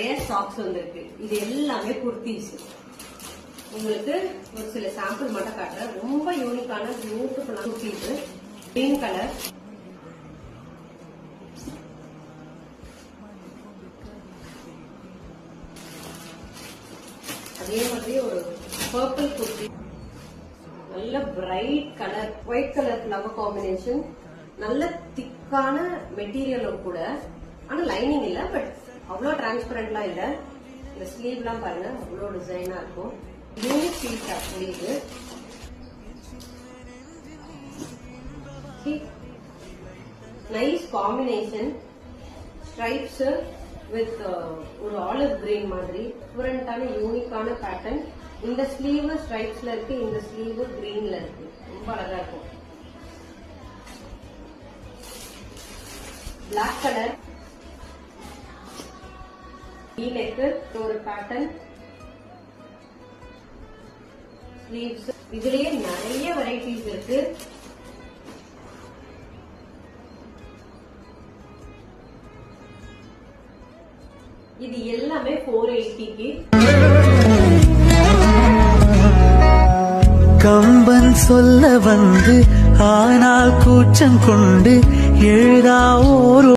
நிறைய ஸ்டாக்ஸ் வந்திருக்கு. இது எல்லாமே குர்த்திஸ். உங்களுக்கு ஒரு சில சாம்பிள் மட்டும் காட்டுறேன். ரொம்ப யூனிக்கான பியூட்டிஃபுல்லான குர்த்திஸ். கிரீன் கலர், அதே மாதிரி ஒரு பர்பிள் குர்த்தி, நல்ல bright colour, white colour flower combination, நல்ல திக்கான மெட்டீரியலும் கூட. ஆனா லைனிங் இல்ல, பட் அவ்வளவு டிரான்ஸ்பரண்ட்லாம் இல்ல. இந்த ஸ்லீவ் எல்லாம் பாருங்க, அவ்வளவு டிசைனா இருக்கும். யூனிக் பீஸ் புரியுது. நைஸ் காம்பினேஷன், ஸ்ட்ரைப்ஸ் வித் ஒரு ஆலிவ் கிரீன் மாதிரி டிஃபரெண்டான யூனிக்கான பேட்டர்ன். இந்த ஸ்லீவ் ஸ்ட்ரைப்ஸ்ல இருக்கு, இந்த ஸ்லீவ் கிரீன்ல இருக்கு. ரொம்ப அழகா இருக்கும். பிளாக் கலர் நெக்கு, ஒரு பேட்டர்ன் ஸ்லீவ்ஸ். இதுலயே நிறைய வெரைட்டிஸ் இருக்கு. இது எல்லாமே 480க்கு. கம்பன் சொல்ல வந்து ஆனால் கூச்சம் கொண்டு எழுதா ஒரு